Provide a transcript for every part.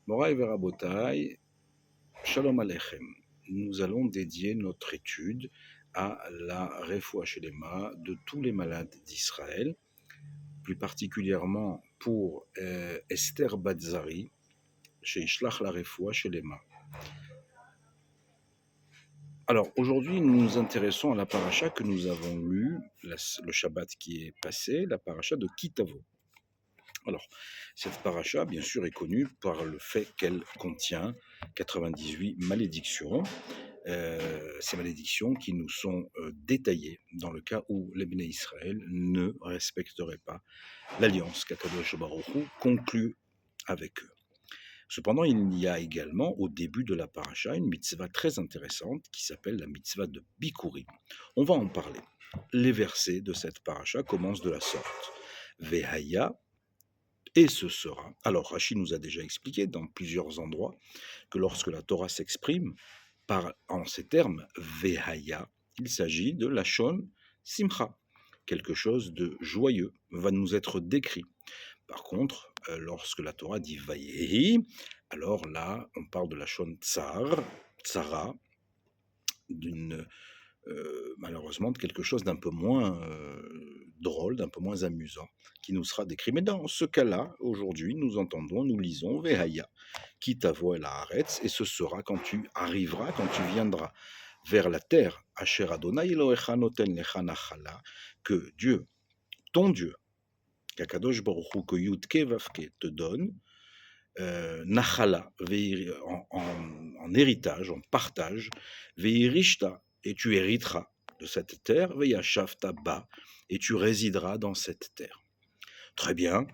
Moraï Verabotai, Shalom Aleichem. Nous allons dédier notre étude à la Refoua Shelema de tous les malades d'Israël, plus particulièrement pour Esther Batzari, chez Ishlach la Refoua Shelema. Alors aujourd'hui, nous nous intéressons à la paracha que nous avons lue le Shabbat qui est passé, la paracha de Kitavo. Alors, cette paracha, bien sûr, est connue par le fait qu'elle contient 98 malédictions. Ces malédictions qui nous sont détaillées dans le cas où les Béné Israël ne respecteraient pas l'alliance qu'Akadosh Baruch Hu conclut avec eux. Cependant, il y a également au début de la paracha une mitzvah très intéressante qui s'appelle la mitzvah de Bikurim. On va en parler. Les versets de cette paracha commencent de la sorte. Vehaya, et ce sera. Alors Rashi nous a déjà expliqué dans plusieurs endroits que lorsque la Torah s'exprime en ces termes, Vehaya, il s'agit de Lachon Simcha. Quelque chose de joyeux va nous être décrit. Par contre, lorsque la Torah dit Vayehi, alors là, on parle de Lachon Tsara, malheureusement de quelque chose d'un peu moins drôle, d'un peu moins amusant, qui nous sera décrit. Mais dans ce cas-là, aujourd'hui, nous lisons Vehaya, qui t'avoue la Haaretz, et ce sera quand tu arriveras, quand tu viendras vers la terre, Asher Adonai Elohecha noten lecha nachala, que Dieu, ton Dieu, qu'Akadosh Baruch Hu, que Yudke Vavke te donne, nachala, en héritage, en partage, veirishta, et tu hériteras de cette terre, veyashavta ba, et tu résideras dans cette terre. Très bien.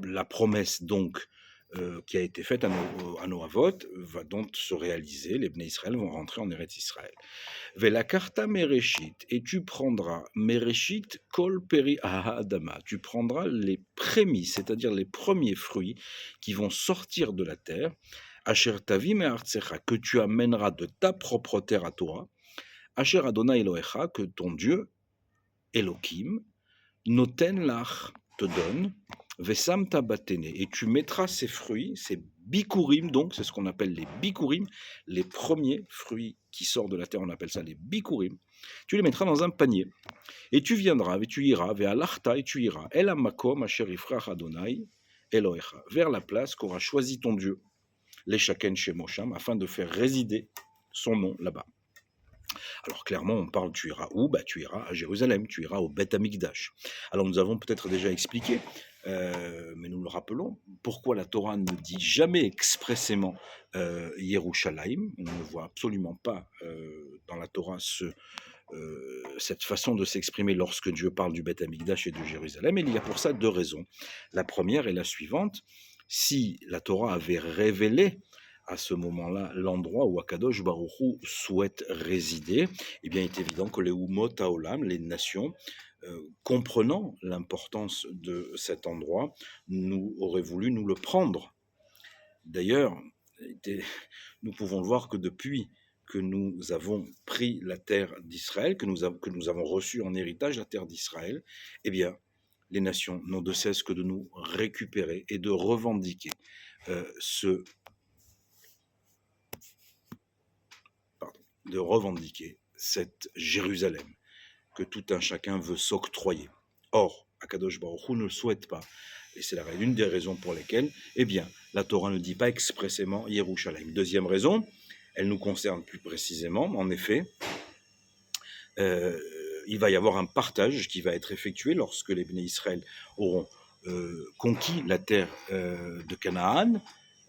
La promesse donc qui a été faite à nos avot va donc se réaliser. Les Bnei Israël vont rentrer en Eretz Israël. Velakarta mereshit, et tu prendras mereshit kol peri adama. Tu prendras les prémices, c'est-à-dire les premiers fruits qui vont sortir de la terre. Asher tavi me'artsecha, que tu amèneras de ta propre terre à toi. Asher Adonai Elohecha, que ton Dieu Elohim noten lach, te donne. Vesam tabatene, et tu mettras ces fruits, ces bikurim, donc c'est ce qu'on appelle les bikurim, les premiers fruits qui sortent de la terre, on appelle ça les bikurim. Tu les mettras dans un panier, et tu viendras, et tu iras, vers l'achta, et tu iras, el amakom asher ifrach Adonai Elohecha, vers la place qu'aura choisi ton Dieu, les shaken shemosham, afin de faire résider son nom là-bas. Alors clairement, on parle, tu iras où ? Tu iras à Jérusalem, tu iras au Beth Amikdash. Alors nous avons peut-être déjà expliqué, mais nous le rappelons, pourquoi la Torah ne dit jamais expressément Yerushalayim. On ne voit absolument pas dans la Torah cette façon de s'exprimer lorsque Dieu parle du Beth Amikdash et de Jérusalem. Et il y a pour ça deux raisons. La première est la suivante. Si la Torah avait révélé à ce moment-là l'endroit où Akadosh Baruch Hu souhaite résider, eh bien, il est évident que les Umot Haolam, les nations, comprenant l'importance de cet endroit, auraient voulu nous le prendre. D'ailleurs, nous pouvons le voir que depuis que nous avons pris la terre d'Israël, que nous avons reçu en héritage la terre d'Israël, eh bien, les nations n'ont de cesse que de nous récupérer et de revendiquer cette Jérusalem que tout un chacun veut s'octroyer. Or, Akadosh Baruch Hu ne le souhaite pas. Et c'est l'une des raisons pour lesquelles, eh bien, la Torah ne dit pas expressément Yerushalayim. Deuxième raison, elle nous concerne plus précisément. En effet, il va y avoir un partage qui va être effectué lorsque les Béné Israël auront conquis la terre de Canaan.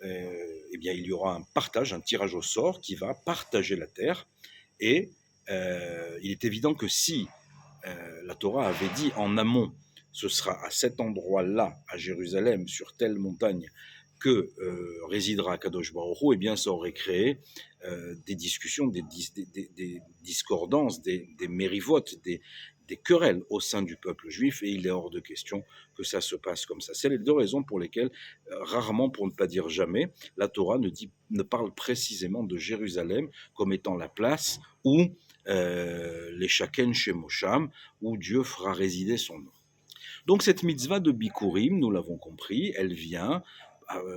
Eh bien, il y aura un partage, un tirage au sort qui va partager la terre. Et il est évident que si la Torah avait dit en amont, ce sera à cet endroit-là, à Jérusalem, sur telle montagne, que résidera Kadosh Baruch Hu, eh bien ça aurait créé des discussions, des discordances, des mérivotes, des querelles au sein du peuple juif, et il est hors de question que ça se passe comme ça. C'est les deux raisons pour lesquelles, rarement, pour ne pas dire jamais, la Torah ne parle précisément de Jérusalem comme étant la place où les Shaken Shemosham, où Dieu fera résider son nom. Donc cette mitzvah de Bikurim, nous l'avons compris, elle vient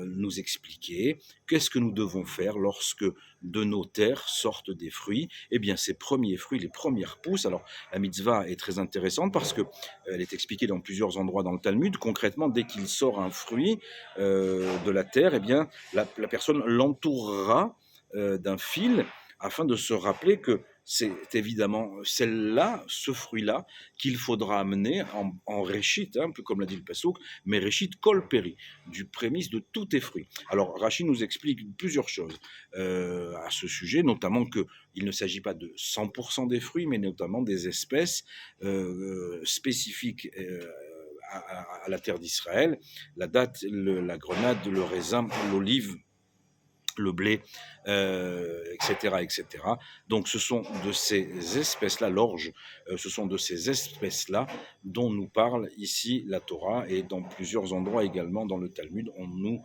nous expliquer qu'est-ce que nous devons faire lorsque de nos terres sortent des fruits. Eh bien, ces premiers fruits, les premières pousses. Alors, la mitzvah est très intéressante parce que elle est expliquée dans plusieurs endroits dans le Talmud. Concrètement, dès qu'il sort un fruit de la terre, eh bien, la personne l'entourera d'un fil afin de se rappeler que c'est évidemment celle-là, ce fruit-là, qu'il faudra amener en réchit, un peu comme l'a dit le Passouk, mais réchit kol peri, du prémisse de tous tes fruits. Alors Rachid nous explique plusieurs choses à ce sujet, notamment qu'il ne s'agit pas de 100% des fruits, mais notamment des espèces spécifiques à la terre d'Israël, la date, la grenade, le raisin, l'olive, le blé, etc., etc. Donc ce sont de ces espèces-là, l'orge, ce sont de ces espèces-là dont nous parle ici la Torah, et dans plusieurs endroits également dans le Talmud, on nous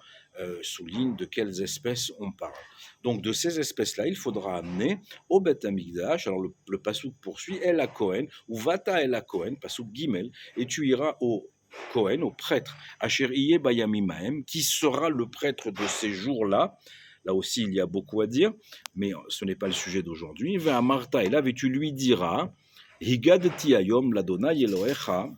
souligne de quelles espèces on parle. Donc de ces espèces-là, il faudra amener au Beth Amikdash. Alors le passouk poursuit, El Kohen, ou Vata El Kohen, passouk Gimel, et tu iras au Kohen, au prêtre, Asher Iye Bayamimahem, qui sera le prêtre de ces jours-là. Là aussi, il y a beaucoup à dire, mais ce n'est pas le sujet d'aujourd'hui. Va à Martha et là, et tu lui diras, Higadti ayom l'Adonai Elohecha,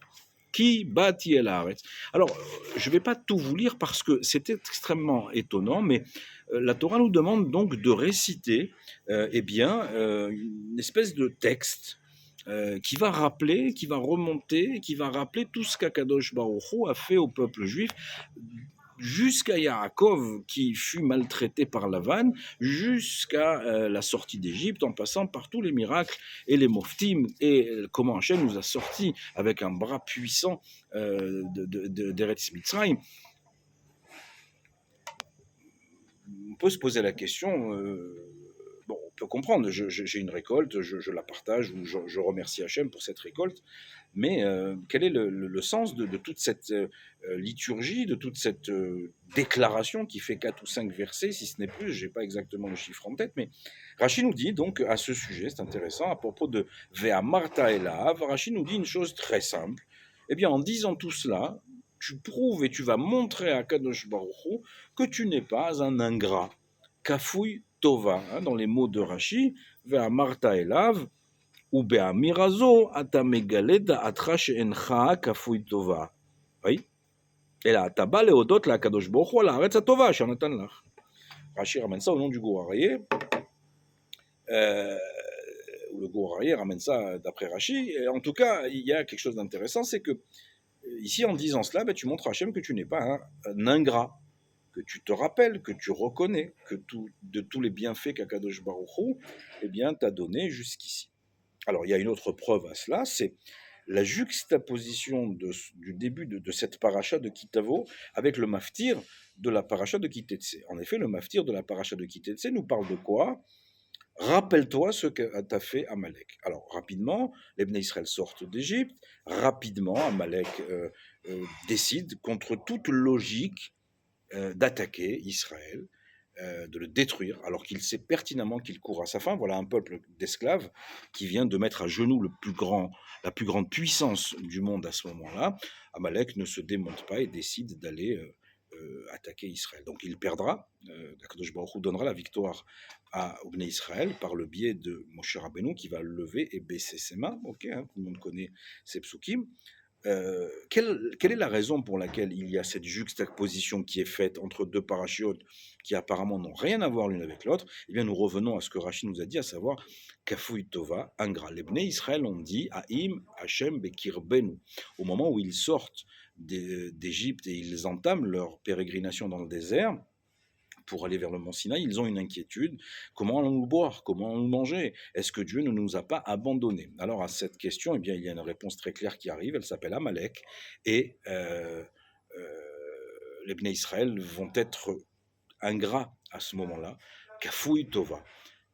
qui bâti el haaretz. Alors, je ne vais pas tout vous lire parce que c'est extrêmement étonnant, mais la Torah nous demande donc de réciter une espèce de texte qui va rappeler, qui va remonter, qui va rappeler tout ce qu'Akadosh Baruch Hu a fait au peuple juif, jusqu'à Yaakov qui fut maltraité par Lavan, jusqu'à la sortie d'Égypte, en passant par tous les miracles et les moftim, et comment Hachem nous a sortis avec un bras puissant d'Eretz Mitzrayim. On peut se poser la question, on peut comprendre, j'ai une récolte, je la partage, ou je remercie Hachem pour cette récolte, mais quel est le sens de toute cette liturgie, de toute cette déclaration qui fait 4 ou 5 versets, si ce n'est plus, je n'ai pas exactement le chiffre en tête, mais Rachid nous dit donc à ce sujet, c'est intéressant, à propos de Vea Martha Elav, Rachid nous dit une chose très simple. Eh bien, en disant tout cela, tu prouves et tu vas montrer à Kadosh Baruch Hu que tu n'es pas un ingrat. Kafouy Tova, dans les mots de Rashi, Vea Martha Elav, ou Be'amirazo, Ata Megale Da'atra She'encha Kafouy Tova. Oui. Et là, Taba Leodot la Kadosh Baruch Hu, la Haaretz HaTova, Shanatan Lach. Rashi ramène ça au nom du Gourarié. Le Gourarié ramène ça d'après Rashi. Et en tout cas, il y a quelque chose d'intéressant, c'est que ici, en disant cela, tu montres à Hachem que tu n'es pas un ingrat, que tu te rappelles, que tu reconnais que de tous les bienfaits qu'Akadosh Baruch Hu t'a donné jusqu'ici. Alors, il y a une autre preuve à cela, c'est la juxtaposition du début de cette paracha de Kitavo avec le maftir de la paracha de Kitetse. En effet, le maftir de la paracha de Kitetse nous parle de quoi ? Rappelle-toi ce qu'a fait Amalek. Alors, rapidement, les Bnei Israël sortent d'Égypte. Rapidement, Amalek décide, contre toute logique, d'attaquer Israël, de le détruire, alors qu'il sait pertinemment qu'il court à sa fin. Voilà un peuple d'esclaves qui vient de mettre à genoux la plus grande puissance du monde à ce moment-là. Amalek ne se démonte pas et décide d'aller attaquer Israël. Donc il perdra, Akadosh Baruch Hu donnera la victoire à Bnei Israël par le biais de Moshe Rabbeinu qui va lever et baisser ses mains. Tout le monde connaît ces psukim. Quelle est la raison pour laquelle il y a cette juxtaposition qui est faite entre deux parachiotes qui apparemment n'ont rien à voir l'une avec l'autre? Eh bien, nous revenons à ce que Rachid nous a dit, à savoir Kafouy Tova, ingrat. Les Bnei Israël ont dit Haïm Hachem Bekir Benu. Au moment où ils sortent d'Égypte et ils entament leur pérégrination dans le désert, pour aller vers le mont Sinaï, ils ont une inquiétude. Comment allons-nous boire? Comment allons-nous manger? Est-ce que Dieu ne nous a pas abandonnés? Alors à cette question, il y a une réponse très claire qui arrive. Elle s'appelle Amalek. Et les Bnei Israël vont être ingrats à ce moment-là. Kafouy Tova.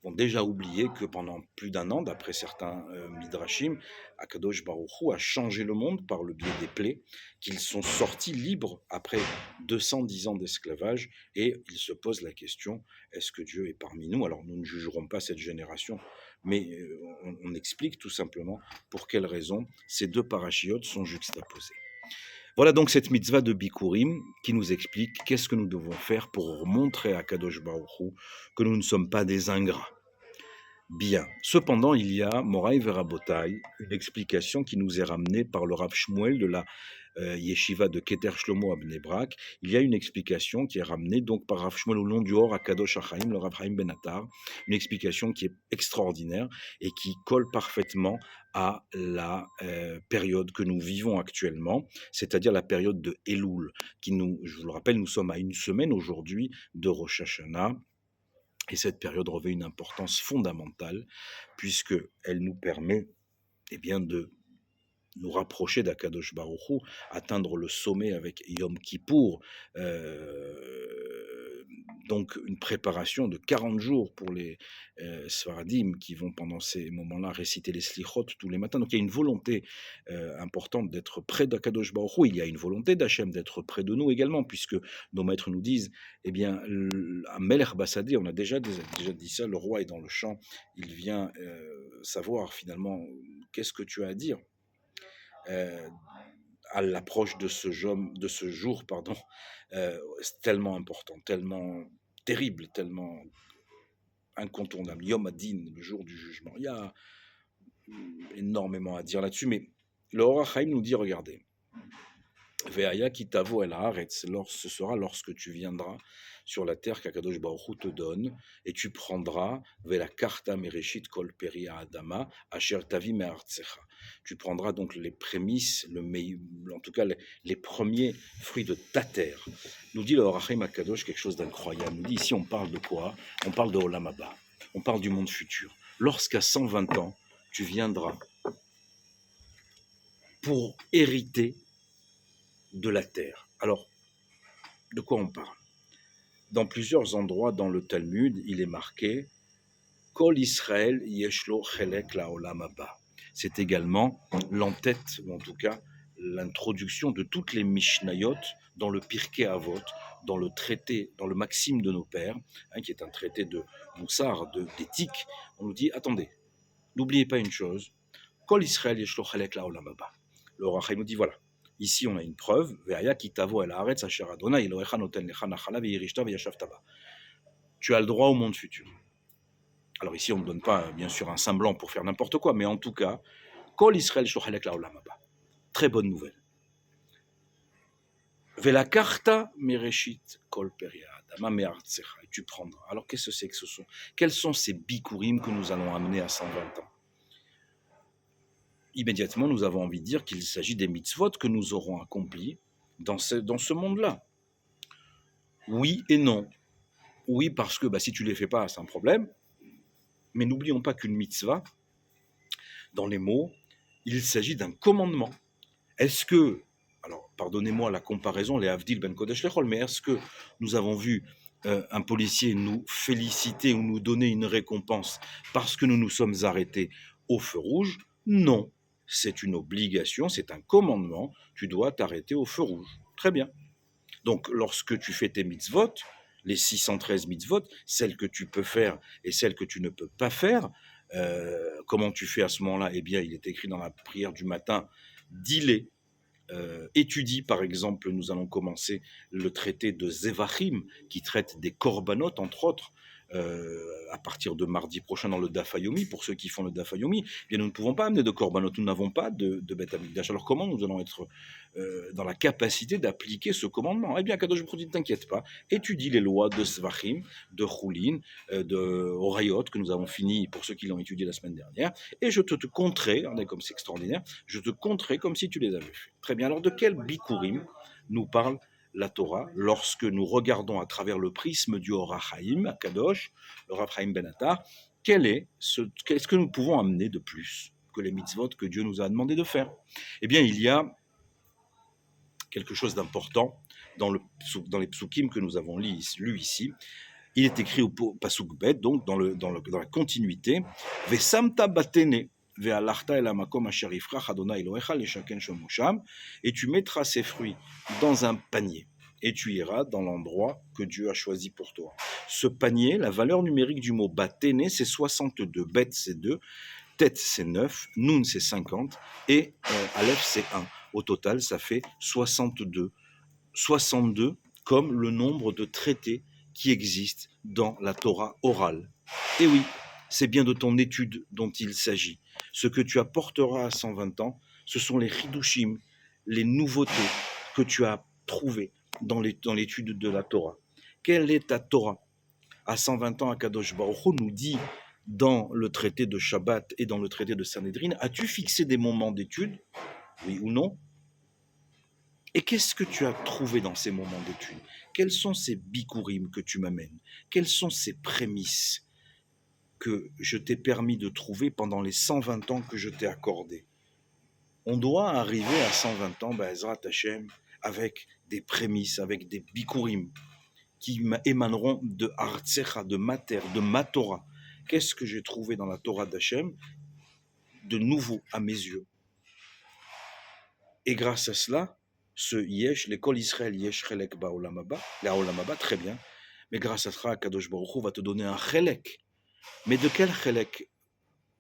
Vont déjà oublier que pendant plus d'un an, d'après certains midrashim, Akadosh Baruch Hu a changé le monde par le biais des plaies, qu'ils sont sortis libres après 210 ans d'esclavage, et ils se posent la question, est-ce que Dieu est parmi nous? Alors nous ne jugerons pas cette génération, mais on explique tout simplement pour quelles raisons ces deux parachiotes sont juxtaposés. Voilà donc cette mitzvah de Bikurim qui nous explique qu'est-ce que nous devons faire pour montrer à Kadosh Baruch Hu que nous ne sommes pas des ingrats. Bien. Cependant, il y a, Moraï Verabotai, une explication qui nous est ramenée par le Rav Shmuel de la yeshiva de Keter Shlomo à Bnei Brak. Il y a une explication qui est ramenée donc par Rav Shmuel au long du Hor à Kadosh Achaim, le Rav Chaim Ben Attar, une explication qui est extraordinaire et qui colle parfaitement à la période que nous vivons actuellement, c'est-à-dire la période de Elul, qui nous, je vous le rappelle, nous sommes à une semaine aujourd'hui de Rosh Hashanah. Et cette période revêt une importance fondamentale puisqu'elle nous permet de nous rapprocher d'Akadosh Baruch Hu, atteindre le sommet avec Yom Kippour, donc une préparation de 40 jours pour les Sfaradim qui vont pendant ces moments-là réciter les Slichot tous les matins. Donc il y a une volonté importante d'être près d'Akadosh Baruch Hu, il y a une volonté d'Hachem d'être près de nous également, puisque nos maîtres nous disent, à Melech Basadi, on a déjà dit ça, le roi est dans le champ, il vient savoir finalement qu'est-ce que tu as à dire. À l'approche de ce jour, c'est tellement important, tellement terrible, tellement incontournable. Yom Hadin, le jour du jugement. Il y a énormément à dire là-dessus, mais le Or HaChaim nous dit, regardez, Ve'aya ki tavo el haaretz, ce sera lorsque tu viendras sur la terre qu'Akadosh Baruch Hu te donne, et tu prendras ve'la karta mereshit kol peri adama asher tavi me'artzecha. Tu prendras donc les prémices, en tout cas les premiers fruits de ta terre. Nous dit le Or HaChaim Akadosh quelque chose d'incroyable. Nous dit ici on parle de quoi? On parle de Olam Haba. On parle du monde futur. Lorsqu'à 120 ans, tu viendras pour hériter de la terre. Alors, de quoi on parle? Dans plusieurs endroits dans le Talmud, il est marqué Kol Israël yeshlo chelek laolam haba. C'est également l'entête, ou en tout cas l'introduction de toutes les Mishnayot dans le Pirkei Avot, dans le traité, dans le Maxime de nos pères, qui est un traité de Moussar, d'éthique. On nous dit, attendez, n'oubliez pas une chose, Kol Israël yeshlo chelek laolam haba. Le Or HaChaim nous dit, voilà, ici, on a une preuve. Tu as le droit au monde futur. Alors ici, on ne donne pas, bien sûr, un semblant pour faire n'importe quoi, mais en tout cas, Kol Israël shochalek laolam haba. Très bonne nouvelle. Vela karta mereshit kol peri adama me'artzecha. Et tu prendras. Alors qu'est-ce que c'est que ce sont? Quels sont ces bikurim que nous allons amener à 120 ans? Immédiatement, nous avons envie de dire qu'il s'agit des mitzvot que nous aurons accomplis dans ce monde-là. Oui et non. Oui, parce que si tu ne les fais pas, c'est un problème. Mais n'oublions pas qu'une mitzvah, dans les mots, il s'agit d'un commandement. Est-ce que, alors pardonnez-moi la comparaison, les Avdil ben Kodesh Lechol, mais est-ce que nous avons vu un policier nous féliciter ou nous donner une récompense parce que nous nous sommes arrêtés au feu rouge? Non. C'est une obligation, c'est un commandement, tu dois t'arrêter au feu rouge. Très bien. Donc, lorsque tu fais tes mitzvot, les 613 mitzvot, celles que tu peux faire et celles que tu ne peux pas faire, comment tu fais à ce moment-là? Eh bien, il est écrit dans la prière du matin, dis-les, étudie, par exemple, nous allons commencer le traité de Zevachim, qui traite des korbanot, entre autres, à partir de mardi prochain dans le Daf Yomi. Pour ceux qui font le Daf Yomi, nous ne pouvons pas amener de korbanot, nous n'avons pas de Beth Amikdash. Alors comment nous allons être dans la capacité d'appliquer ce commandement? Eh bien, Kadosh Baruch Hu, ne t'inquiète pas, étudie les lois de Svachim, de Choulin, de Horayot, que nous avons fini pour ceux qui l'ont étudié la semaine dernière, et je te compterai, comme c'est extraordinaire, je te compterai comme si tu les avais fait. Très bien, alors de quel bikurim nous parle la Torah lorsque nous regardons à travers le prisme du Or HaChaim, à Kadosh, le Rav Chaim Ben Attar, qu'est-ce que nous pouvons amener de plus que les mitzvot que Dieu nous a demandé de faire? Eh bien, il y a quelque chose d'important dans les psukim que nous avons lus ici. Il est écrit au pasuk bet, donc dans la continuité, Vesamta batene, ve'alarta el hamakom asher yifrach Adonai Elohecha leshaken shomo sham, et tu mettras ces fruits dans un panier, et tu iras dans l'endroit que Dieu a choisi pour toi. Ce panier, la valeur numérique du mot batene, c'est 62, bet c'est 2, Tet c'est 9, Nun c'est 50, et Aleph c'est 1. Au total, ça fait 62. 62 comme le nombre de traités qui existent dans la Torah orale. Et oui, c'est bien de ton étude dont il s'agit. Ce que tu apporteras à 120 ans, ce sont les chidushim, les nouveautés que tu as trouvées dans l'étude de la Torah. Quelle est ta Torah? À 120 ans, Akadosh Baruch Hu nous dit dans le traité de Shabbat et dans le traité de Sanhedrin, as-tu fixé des moments d'étude? Oui ou non? Et qu'est-ce que tu as trouvé dans ces moments d'étude? Quels sont ces bikurim que tu m'amènes? Quelles sont ces prémices que je t'ai permis de trouver pendant les 120 ans que je t'ai accordés? On doit arriver à 120 ans, Ezrat Hashem, avec des prémices, avec des bikurim qui émaneront de Artsecha, de ma terre, de ma Torah. Qu'est-ce que j'ai trouvé dans la Torah d'Hachem de nouveau à mes yeux? Et grâce à cela, ce Yesh, l'école Israël Yesh Chelek Ba'olam Haba, la Olam Haba, très bien, mais grâce à cela, Kadosh Baruch Hu va te donner un Chelek. Mais de quel Chelek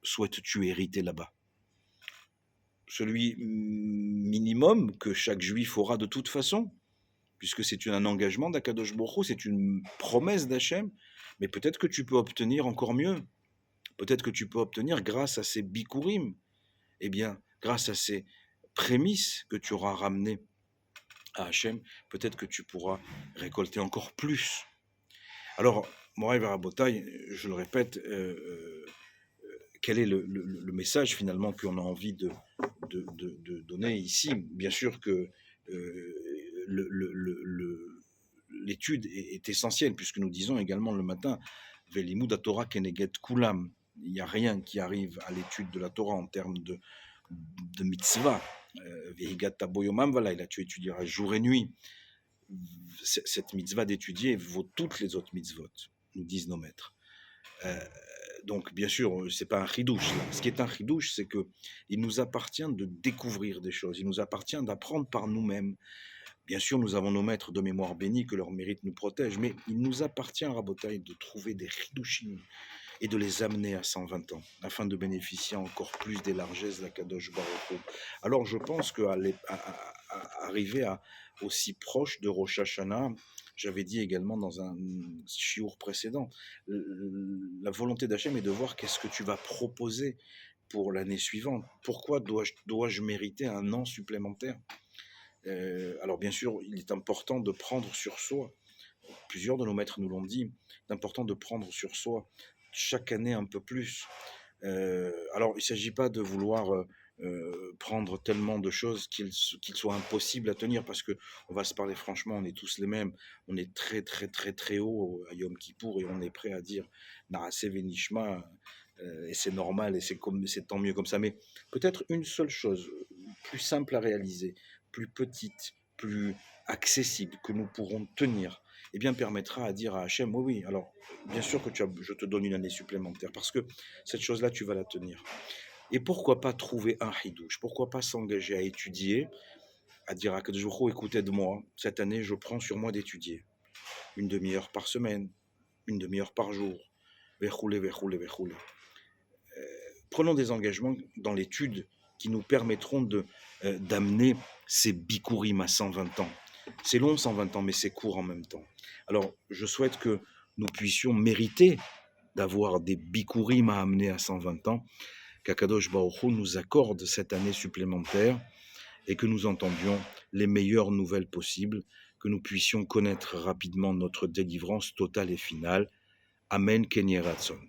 souhaites-tu hériter là-bas? Celui minimum que chaque juif aura de toute façon, puisque c'est un engagement d'Akadosh Baruch Hu, c'est une promesse d'Hachem, mais peut-être que tu peux obtenir encore mieux. Peut-être que tu peux obtenir grâce à ces bikurim, eh bien, grâce à ces prémices que tu auras ramenées à Hachem, peut-être que tu pourras récolter encore plus. Alors, Moraï Varabotaï, je le répète, quel est le message finalement qu'on a envie de donner ici? Bien sûr que l'étude est essentielle, puisque nous disons également le matin, Velimud Torah Keneget Kulam. Il n'y a rien qui arrive à l'étude de la Torah en termes de mitzvah. Tu étudieras jour et nuit. Cette mitzvah d'étudier vaut toutes les autres mitzvot, nous disent nos maîtres. Donc, bien sûr, c'est pas un chidouche. Ce qui est un chidouche, c'est que il nous appartient de découvrir des choses. Il nous appartient d'apprendre par nous-mêmes. Bien sûr, nous avons nos maîtres de mémoire bénis, que leur mérite nous protège, mais il nous appartient, Rabotaï, de trouver des chidushim et de les amener à 120 ans, afin de bénéficier encore plus des largesses de la Kadosh Baruch Hu. Alors, je pense qu'arriver aussi proche de Rosh Hashanah, j'avais dit également dans un chiour précédent, la volonté d'Hachem est de voir qu'est-ce que tu vas proposer pour l'année suivante. Pourquoi dois-je mériter un an supplémentaire? Alors bien sûr, il est important de prendre sur soi, plusieurs de nos maîtres nous l'ont dit, c'est important de prendre sur soi chaque année un peu plus. Alors il ne s'agit pas de vouloir prendre tellement de choses qu'il soit impossible à tenir, parce que on va se parler franchement, on est tous les mêmes, on est très très très très haut à Yom Kippour et on est prêt à dire Narase Venishma, et c'est normal et c'est tant mieux comme ça, mais peut-être une seule chose plus simple à réaliser, plus petite, plus accessible, que nous pourrons tenir, eh bien permettra à dire à Hachem, oui, alors bien sûr que je te donne une année supplémentaire, parce que cette chose-là, tu vas la tenir. Et pourquoi pas trouver un hidouche? Pourquoi pas s'engager à étudier, à dire à Kadosh Baruch Hu, écoute, aide-moi, cette année, je prends sur moi d'étudier. Une demi-heure par semaine, une demi-heure par jour. Verroulé. Prenons des engagements dans l'étude qui nous permettront d'amener ces bikurim à 120 ans. C'est long 120 ans, mais c'est court en même temps. Alors, je souhaite que nous puissions mériter d'avoir des bikurim à amener à 120 ans, qu'Akadosh Baruch Hu nous accorde cette année supplémentaire et que nous entendions les meilleures nouvelles possibles, que nous puissions connaître rapidement notre délivrance totale et finale. Amen Kenye Ratzon.